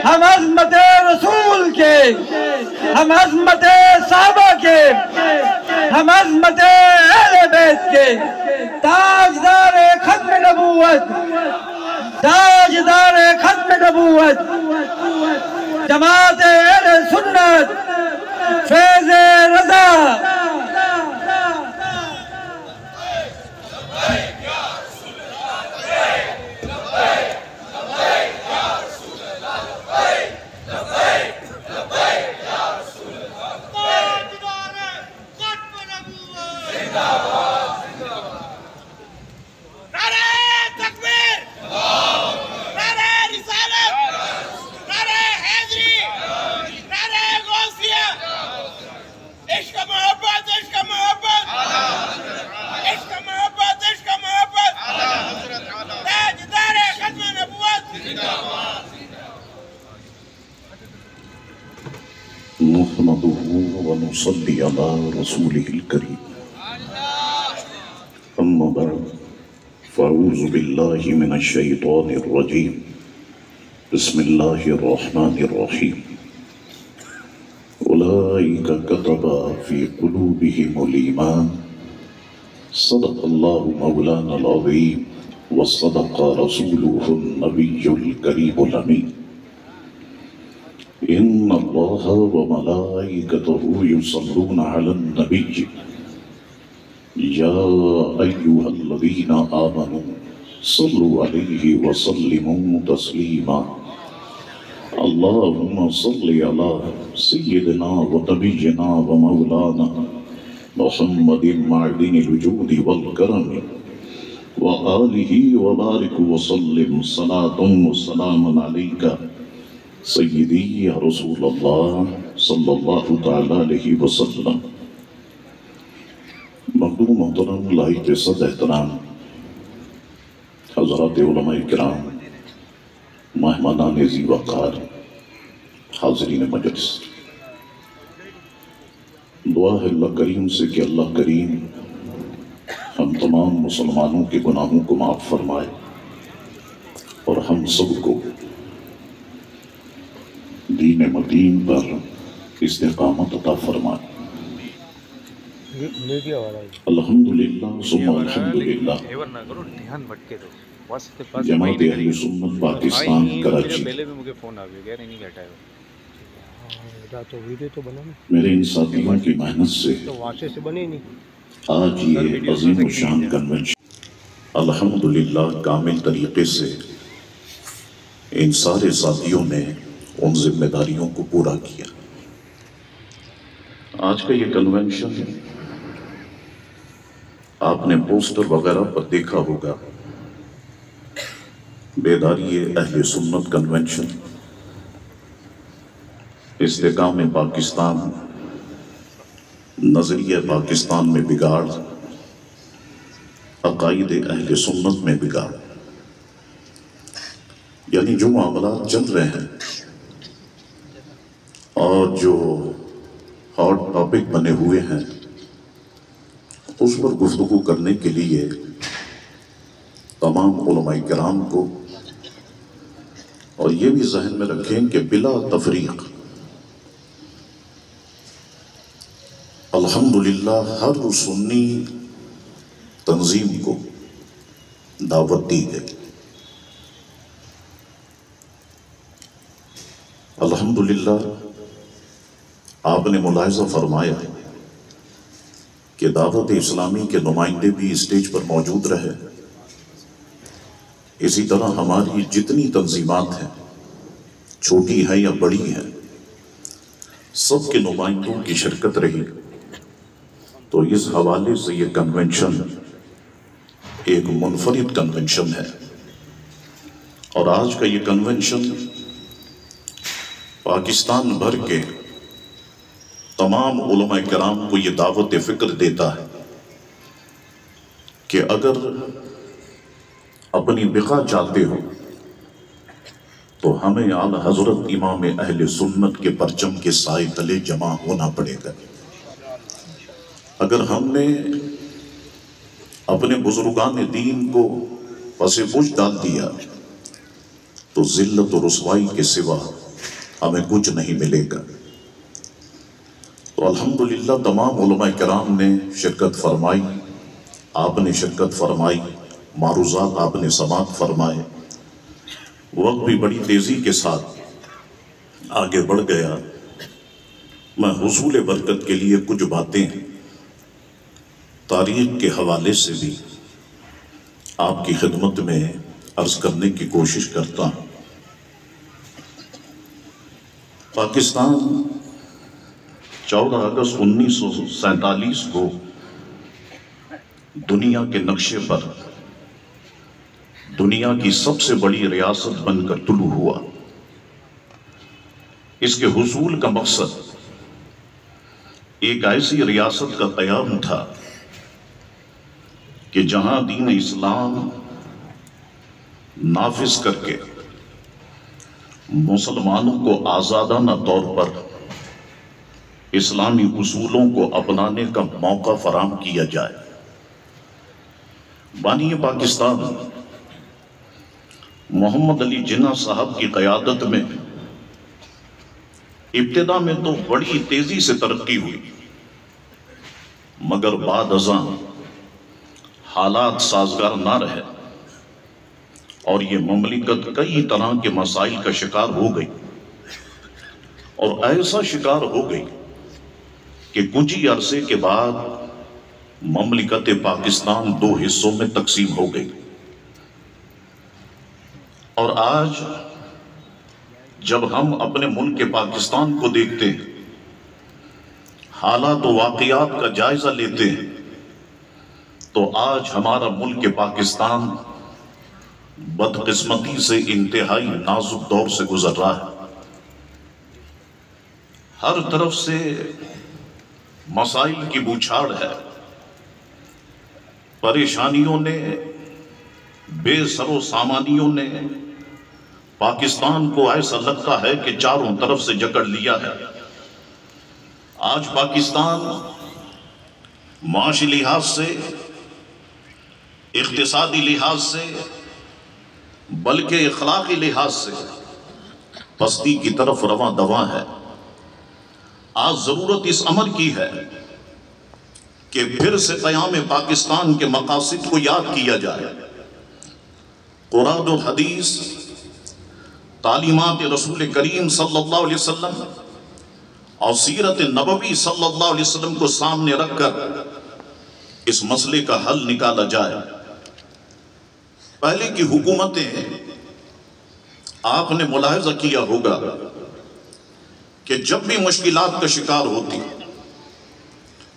ہم عظمت رسول کے، ہم عظمت صحابہ کے، ہم عظمت اہل بیت کے تاجدار ختم نبوت، تاجدار ختم نبوت جماعت اہل سنت فیض رضا نحمده ونصلي على رسوله الكريم أما بعد فأعوذ بالله من الشيطان الرجيم بسم الله الرحمن الرحيم أولئك كتب في قلوبهم الإيمان صدق الله مولانا العظيم وصدق رسوله النبي الكريم الأمين إن الله وملائكته يصلون على النبي يا أيها الذين آمنوا صلوا عليه وسلموا تسليما اللهم صل على سيدنا ونبينا ومولانا محمد معدن الوجود والكرم وآله وبارك وسلم صلاة وسلام عليك سیدی یا رسول اللہ صلی اللہ تعالیٰ علیہ وسلم۔ مقدوم محترم لائق صد احترام حضرات علماء کرام، مہمانان ذی وقار، حاضرین مجلس، دعا ہے اللہ کریم سے کہ اللہ کریم ہم تمام مسلمانوں کے گناہوں کو معاف فرمائے اور ہم سب کو دین مدین پر استقامت عطا فرمائے۔ الحمدللہ ثم الحمدللہ جماعت اہل سنت پاکستان کراچی میرے ان ساتھیوں کی محنت سے آج یہ عظیم الشان کنونشن الحمدللہ کامل طریقے سے ان سارے ساتھیوں نے ان ذمہ داریوں کو پورا کیا۔ آج کا یہ کنونشن آپ نے پوسٹر وغیرہ پر دیکھا ہوگا، بیداری اہل سنت کنونشن، استحکام پاکستان، نظریہ پاکستان میں بگاڑ، عقائد اہل سنت میں بگاڑ، یعنی جو معاملات چل رہے ہیں اور جو ہاٹ ٹاپک بنے ہوئے ہیں اس پر گفتگو کرنے کے لیے تمام علماء کرام کو، اور یہ بھی ذہن میں رکھیں کہ بلا تفریق الحمدللہ ہر سنی تنظیم کو دعوت دی گئی۔ الحمدللہ آپ نے ملاحظہ فرمایا کہ دعوت اسلامی کے نمائندے بھی اسٹیج پر موجود رہے، اسی طرح ہماری جتنی تنظیمات ہیں، چھوٹی ہیں یا بڑی ہیں، سب کے نمائندوں کی شرکت رہی۔ تو اس حوالے سے یہ کنونشن ایک منفرد کنونشن ہے، اور آج کا یہ کنونشن پاکستان بھر کے تمام علماء کرام کو یہ دعوت فکر دیتا ہے کہ اگر اپنی بقا چاہتے ہو تو ہمیں اعلی حضرت امام اہل سنت کے پرچم کے سائے تلے جمع ہونا پڑے گا۔ اگر ہم نے اپنے بزرگان دین کو پس پش ڈال دیا تو ذلت و رسوائی کے سوا ہمیں کچھ نہیں ملے گا۔ تو الحمدللہ تمام علماء کرام نے شرکت فرمائی، آپ نے شرکت فرمائی، معروضات آپ نے سماعت فرمائے۔ وقت بھی بڑی تیزی کے ساتھ آگے بڑھ گیا۔ میں حصول برکت کے لیے کچھ باتیں تاریخ کے حوالے سے بھی آپ کی خدمت میں عرض کرنے کی کوشش کرتا ہوں۔ پاکستان 14 اگست 1947 کو دنیا کے نقشے پر دنیا کی سب سے بڑی ریاست بن کر طلوع ہوا۔ اس کے حصول کا مقصد ایک ایسی ریاست کا قیام تھا کہ جہاں دین اسلام نافذ کر کے مسلمانوں کو آزادانہ طور پر اسلامی اصولوں کو اپنانے کا موقع فراہم کیا جائے۔ بانی پاکستان محمد علی جناح صاحب کی قیادت میں ابتدا میں تو بڑی تیزی سے ترقی ہوئی، مگر بعد ازاں حالات سازگار نہ رہے اور یہ مملکت کئی طرح کے مسائل کا شکار ہو گئی، اور ایسا شکار ہو گئی کہ کچھ ہی عرصے کے بعد مملکت پاکستان 2 حصوں میں تقسیم ہو گئی۔ اور آج جب ہم اپنے ملک پاکستان کو دیکھتے ہیں، حالات و واقعات کا جائزہ لیتے ہیں، تو آج ہمارا ملک پاکستان بدقسمتی سے انتہائی نازک دور سے گزر رہا ہے۔ ہر طرف سے مسائل کی بوچھاڑ ہے، پریشانیوں نے، بے سر و سامانیوں نے پاکستان کو ایسا لگتا ہے کہ چاروں طرف سے جکڑ لیا ہے۔ آج پاکستان معاشی لحاظ سے، اقتصادی لحاظ سے، بلکہ اخلاقی لحاظ سے پستی کی طرف رواں دواں ہے۔ آج ضرورت اس امر کی ہے کہ پھر سے قیام پاکستان کے مقاصد کو یاد کیا جائے۔ قرآن و حدیث، تعلیمات رسول کریم صلی اللہ علیہ وسلم اور سیرت نبوی صلی اللہ علیہ وسلم کو سامنے رکھ کر اس مسئلے کا حل نکالا جائے۔ پہلے کی حکومتیں آپ نے ملاحظہ کیا ہوگا کہ جب بھی مشکلات کا شکار ہوتی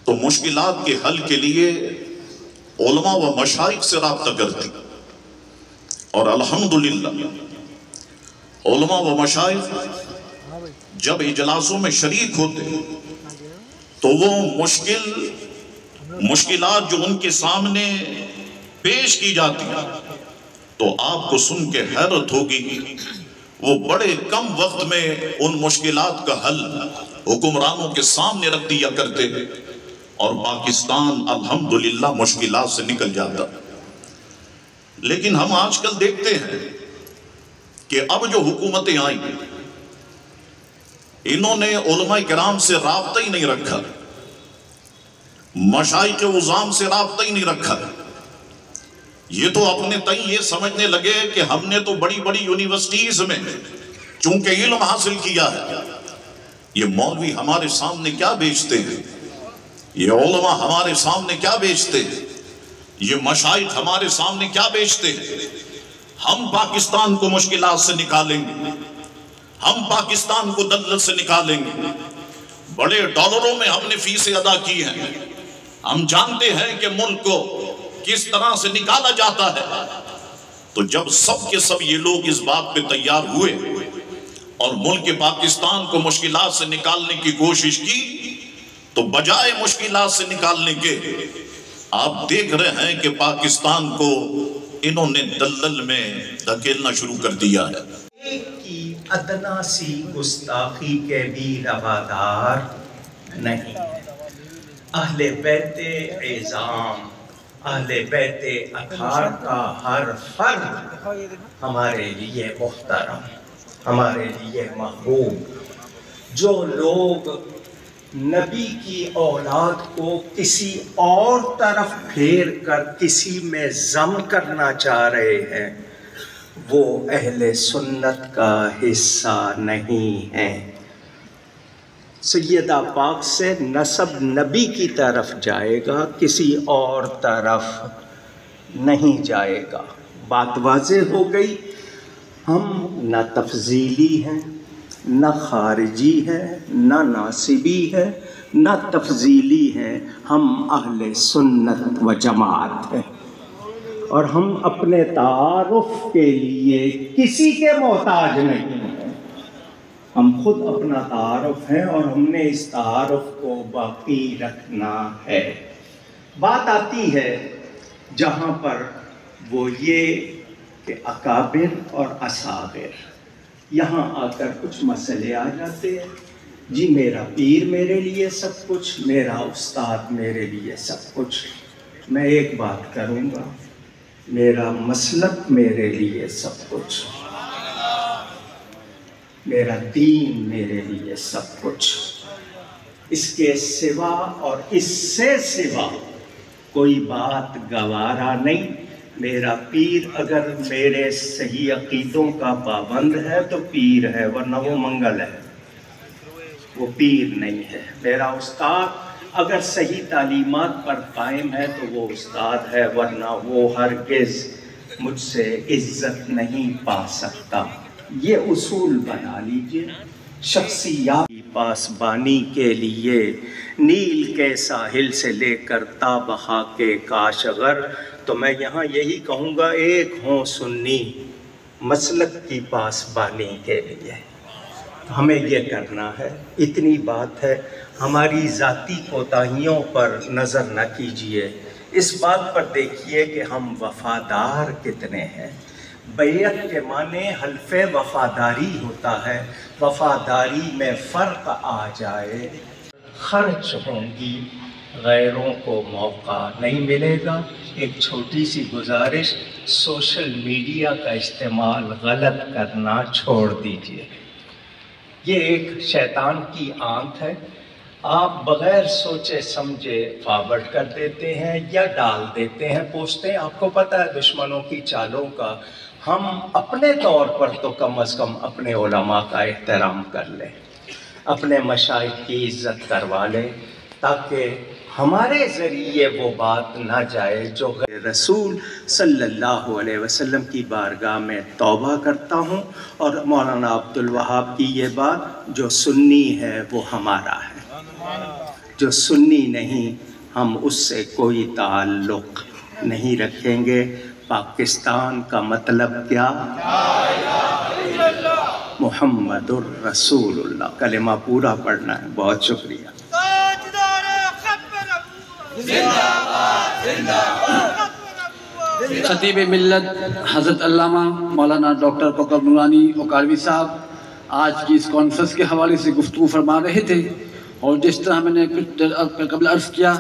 تو مشکلات کے حل کے لیے علماء و مشائخ سے رابطہ کرتی، اور الحمدللہ علماء و مشائخ جب اجلاسوں میں شریک ہوتے تو وہ مشکلات جو ان کے سامنے پیش کی جاتی تو آپ کو سن کے حیرت ہوگی، وہ بڑے کم وقت میں ان مشکلات کا حل حکمرانوں کے سامنے رکھ دیا کرتے اور پاکستان الحمدللہ مشکلات سے نکل جاتا۔ لیکن ہم آج کل دیکھتے ہیں کہ اب جو حکومتیں آئیں انہوں نے علماء کرام سے رابطہ ہی نہیں رکھا، مشائخ عظام سے رابطہ ہی نہیں رکھا۔ یہ تو اپنے تئیں یہ سمجھنے لگے کہ ہم نے تو بڑی بڑی یونیورسٹیز میں چونکہ علم حاصل کیا ہے، یہ مولوی ہمارے سامنے کیا بیچتے ہیں، یہ علماء ہمارے سامنے کیا بیچتے ہیں، یہ مشائخ ہمارے سامنے کیا بیچتے ہیں، ہم پاکستان کو مشکلات سے نکالیں گے، ہم پاکستان کو دلدل سے نکالیں گے، بڑے ڈالروں میں ہم نے فیسیں ادا کی ہیں، ہم جانتے ہیں کہ ملک کو کس طرح سے نکالا جاتا ہے۔ تو جب سب کے سب یہ لوگ اس بات پہ تیار ہوئے اور ملک پاکستان کو مشکلات سے نکالنے کی کوشش کی تو بجائے مشکلات سے نکالنے کے آپ دیکھ رہے ہیں کہ پاکستان کو انہوں نے دلدل میں دھکیلنا شروع کر دیا ہے۔ ایک کی ادنا سی گستاخی کے بھی روادار نہیں۔ اہل بیت اعظام، اہل بیت اطہار کا ہر فرد ہمارے لیے محترم، ہمارے لیے محبوب، جو لوگ نبی کی اولاد کو کسی اور طرف پھیر کر کسی میں ضم کرنا چاہ رہے ہیں وہ اہل سنت کا حصہ نہیں ہیں۔ سیدہ پاک سے نسب نبی کی طرف جائے گا، کسی اور طرف نہیں جائے گا۔ بات واضح ہو گئی۔ ہم نہ تفضیلی ہیں، نہ خارجی ہے، نہ ناصبی ہے، نہ تفضیلی ہے، ہم اہل سنت و جماعت ہیں، اور ہم اپنے تعارف کے لیے کسی کے محتاج نہیں ہیں۔ ہم خود اپنا تعارف ہیں اور ہم نے اس تعارف کو باقی رکھنا ہے۔ بات آتی ہے جہاں پر وہ یہ کہ اکابر اور اصاغر، یہاں آ کر کچھ مسئلے آ جاتے ہیں۔ جی میرا پیر میرے لیے سب کچھ، میرا استاد میرے لیے سب کچھ۔ میں ایک بات کروں گا، میرا مسلک میرے لیے سب کچھ، میرا دین میرے لیے سب کچھ۔ اس کے سوا اور اس سے سوا کوئی بات گوارا نہیں۔ میرا پیر اگر میرے صحیح عقیدوں کا پابند ہے تو پیر ہے، ورنہ وہ منگل ہے، وہ پیر نہیں ہے۔ میرا استاد اگر صحیح تعلیمات پر قائم ہے تو وہ استاد ہے، ورنہ وہ ہرگز مجھ سے عزت نہیں پا سکتا۔ یہ اصول بنا لیجئے۔ شخصیات کی پاسبانی کے لیے نیل کے ساحل سے لے کر تا بہا کے کاشغر، تو میں یہاں یہی کہوں گا، ایک ہوں سنی مسلک کی پاسبانی کے لیے۔ ہمیں یہ کرنا ہے، اتنی بات ہے۔ ہماری ذاتی کوتاہیوں پر نظر نہ کیجیے، اس بات پر دیکھیے کہ ہم وفادار کتنے ہیں۔ بیعت کے معنی حلف وفاداری ہوتا ہے۔ وفاداری میں فرق آ جائے، خرچ ہوں گی، غیروں کو موقع نہیں ملے گا۔ ایک چھوٹی سی گزارش، سوشل میڈیا کا استعمال غلط کرنا چھوڑ دیجیے۔ یہ ایک شیطان کی آنت ہے۔ آپ بغیر سوچے سمجھے فارورڈ کر دیتے ہیں یا ڈال دیتے ہیں پوسٹیں۔ آپ کو پتہ ہے دشمنوں کی چالوں کا۔ ہم اپنے طور پر تو کم از کم اپنے علماء کا احترام کر لیں، اپنے مشائخ کی عزت کروا لیں، تاکہ ہمارے ذریعے وہ بات نہ جائے جو رسول صلی اللہ علیہ وسلم کی بارگاہ میں توبہ کرتا ہوں۔ اور مولانا عبدالوہاب کی یہ بات، جو سنی ہے وہ ہمارا ہے، جو سنی نہیں ہم اس سے کوئی تعلق نہیں رکھیں گے۔ پاکستان کا مطلب کیا؟ محمد الرسول اللہ۔ کلمہ پورا پڑھنا ہے۔ بہت شکریہ۔ خطیب ملت حضرت علامہ مولانا ڈاکٹر کوکب نورانی اوکاروی صاحب آج کی اس کانفرنس کے حوالے سے گفتگو فرما رہے تھے، اور جس طرح میں نے قبل عرض کیا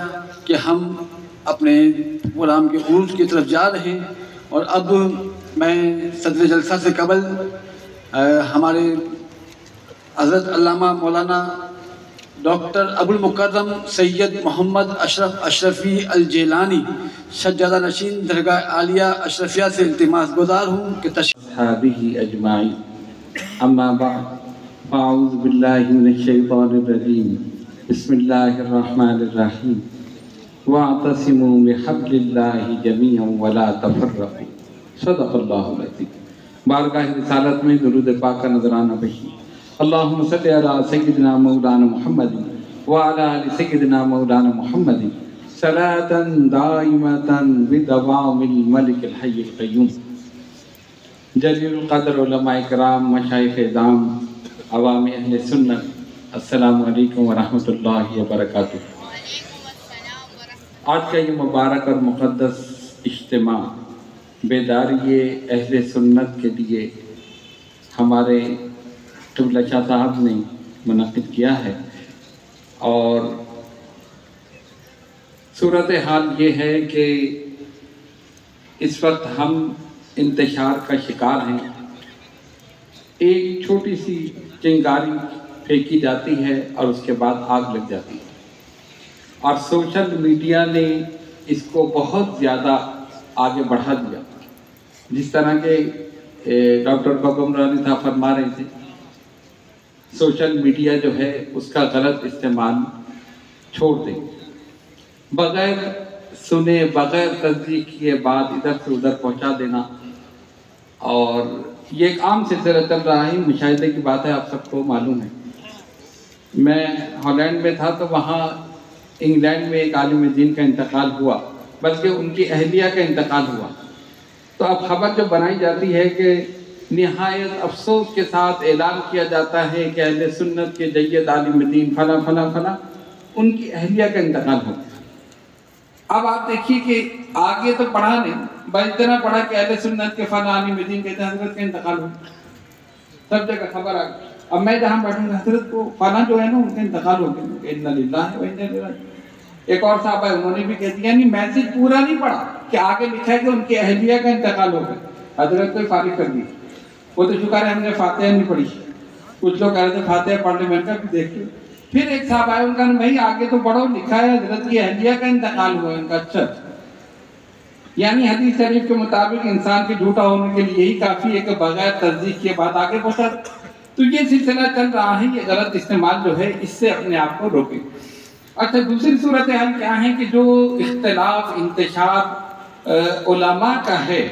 کہ ہم اپنے پروگرام کے عروج کی طرف جا رہے ہیں، اور اب میں صدر جلسہ سے قبل ہمارے حضرت علامہ مولانا ڈاکٹر ابو المکرم سید محمد اشرف اشرفی الجیلانی سجادہ نشین درگاہ عالیہ اشرفیہ سے التماس گزار ہوں کہ اصحابہ اجمعین، اما بعد، اعوذ باللہ من الشیطان الرجیم، بسم اللہ الرحمن الرحیم، واعتصموا بحبل اللہ جمیعا ولا تفرقوا، صدق اللہ العظیم۔ بارگاہ رسالت میں درود پاک کا نذرانہ بشی۔ اللہم صلی علی سیدنا مولانا محمد وعلی آل سیدنا مولانا محمد صلاة دائمة بدوام الملک الحی القیوم۔ جلیل القدر علماء کرام، مشائخ اعظام، عوام اہل سنت، السلام علیکم ورحمۃ اللہ وبرکاتہ۔ آج کا یہ مبارک اور مقدس اجتماع بیداری اہل سنت کے لیے ہمارے قبلہ شاہ صاحب نے منعقد کیا ہے، اور صورتحال یہ ہے کہ اس وقت ہم انتشار کا شکار ہیں۔ ایک چھوٹی سی چنگاری پھینکی جاتی ہے اور اس کے بعد آگ لگ جاتی ہے۔ اور سوشل میڈیا نے اس کو بہت زیادہ آگے بڑھا دیا، جس طرح کہ ڈاکٹر کوکب نورانی صاحب فرما رہے تھے، سوشل میڈیا جو ہے اس کا غلط استعمال چھوڑ دیں، بغیر سنے بغیر تصدیق کیے بات ادھر سے ادھر پہنچا دینا۔ اور یہ ایک عام سلسلہ چل رہا ہے، مشاہدے کی بات ہے، آپ سب کو معلوم ہے۔ میں ہالینڈ میں تھا تو وہاں انگلینڈ میں ایک عالم دین کا انتقال ہوا، بلکہ ان کی اہلیہ کا انتقال ہوا، تو اب خبر جو بنائی جاتی ہے کہ نہایت افسوس کے ساتھ اعلان کیا جاتا ہے کہ اہل سنت کے جید عالم دین فلاں فلاں فلاں ان کی اہلیہ کا انتقال ہو گیا۔ اب آپ دیکھیے کہ آگے تو پڑھا نہیں، بس اتنا پڑھا کہ اہل سنت کے فلاں عالم دین کے حضرت کا انتقال ہو گیا، سب جگہ خبر آ گئی۔ اب میں جہاں بیٹھوں گا حضرت کو فلاں جو ہے نا ان کا انتقال ہو گیا، انا للہ و انا الیہ راجعون۔ ایک اور صاحب ہے انہوں نے بھی کہہ دیا، نہیں میسج پورا نہیں پڑھا کہ آگے لکھا ہے کہ ان کی اہلیہ کا انتقال ہو گیا، حضرت کو فارغ کر دی۔ وہ تو شکر ہے ہم نے فاتحہ نہیں پڑھی، کچھ لوگ کہہ رہے تھے فاتحہ پڑھ لیں، میں نے کہا بھی دیکھ لیں۔ پھر ایک صاحب آئے، ان کا بھائی آگے تو پڑھو، لکھا ہے حضرت کی اہلیہ کا انتقال ہوا ہے۔ ان کا اچھا، یعنی حدیث شریف کے مطابق انسان کے جھوٹا ہونے کے لیے یہی کافی ہے کہ بغیر تصدیق کے بعد آگے پہنچا۔ تو یہ سلسلہ چل رہا ہے، یہ غلط استعمال جو ہے اس سے اپنے آپ کو روکیں۔ اچھا، دوسری صورتحال کیا ہے کہ جو اختلاف انتشار علماء کا ہے،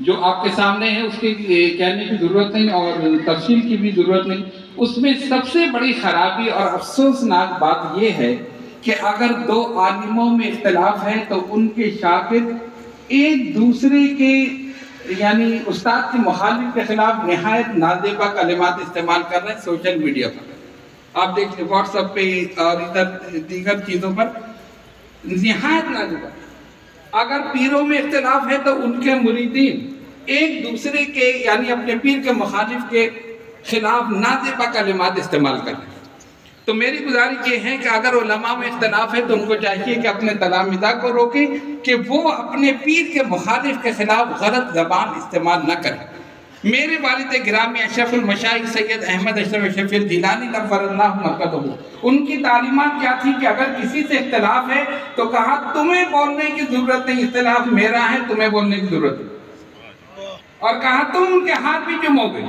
جو آپ کے سامنے ہے، اس کے کہنے کی ضرورت نہیں اور تفصیل کی بھی ضرورت نہیں۔ اس میں سب سے بڑی خرابی اور افسوسناک بات یہ ہے کہ اگر دو عالموں میں اختلاف ہے تو ان کے شاگرد ایک دوسرے کے یعنی استاد کی مخالف کے خلاف نہایت نازیبا کلمات استعمال کر رہے ہیں سوشل میڈیا پر۔ آپ دیکھیں واٹس ایپ پہ اور ادھر دیگر چیزوں پر نہایت نازیبا۔ اگر پیروں میں اختلاف ہے تو ان کے مریدین ایک دوسرے کے یعنی اپنے پیر کے مخالف کے خلاف نازیبا کلمات استعمال کر رہے ہیں۔ تو میری گزارش یہ ہے کہ اگر علماء میں اختلاف ہے تو ان کو چاہیے کہ اپنے تلامذہ کو روکیں کہ وہ اپنے پیر کے مخالف کے خلاف غلط زبان استعمال نہ کریں۔ میرے والد گرامی اشرف المشائخ سید احمد اشرف شفیع الجیلانی نور اللہ مرکزہ، ان کی تعلیمات کیا تھی کہ اگر کسی سے اختلاف ہے تو کہا تمہیں بولنے کی ضرورت نہیں، اختلاف میرا ہے، تمہیں بولنے کی ضرورت نہیں، اور کہا تم ان کے ہاتھ بھی چومو گے۔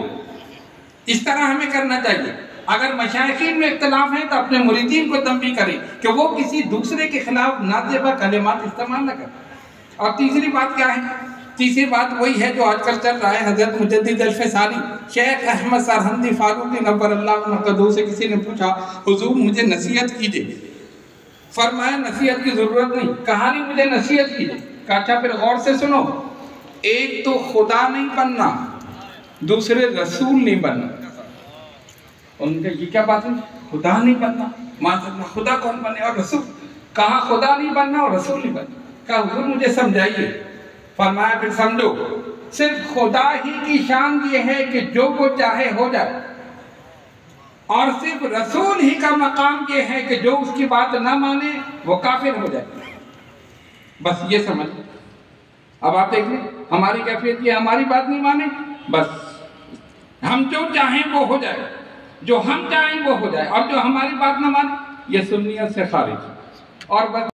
اس طرح ہمیں کرنا چاہیے۔ اگر مشائخین میں اختلاف ہے تو اپنے مریدین کو تنبیہ کریں کہ وہ کسی دوسرے کے خلاف نازیبا کلمات استعمال نہ کریں۔ اور تیسری بات کیا ہے؟ تیسری بات وہی ہے جو آج کل چل رہا ہے۔ حضرت مجدد الفسانی شیخ احمد سرہندی فاروقی نور اللہ مرکزہ سے کسی نے پوچھا حضور مجھے نصیحت کیجئے، فرمایا نصیحت کی ضرورت نہیں، کہا نہیں مجھے نصیحت کیجئے، کہا اچھا پھر غور سے سنو، ایک تو خدا نہیں بننا، دوسرے رسول نہیں بننا۔ ان کا یہ کیا بات ہے؟ خدا نہیں بننا، خدا کون بنے اور رسول؟ کہا خدا نہیں بننا اور رسول نہیں بننا۔ کہا حضور مجھے سمجھائیے، فرمایا پھر سمجھو، صرف خدا ہی کی شان یہ ہے کہ جو وہ چاہے ہو جائے، اور صرف رسول ہی کا مقام یہ ہے کہ جو اس کی بات نہ مانے وہ کافر ہو جائے۔ بس یہ سمجھ۔ اب آپ دیکھ لیں ہماری کیفیت یہ، ہماری بات نہیں مانے، بس ہم جو چاہیں وہ ہو جائے، جو ہم چاہیں وہ ہو جائے، اور جو ہماری بات نہ مانے یہ سنیت سے خارج، اور بس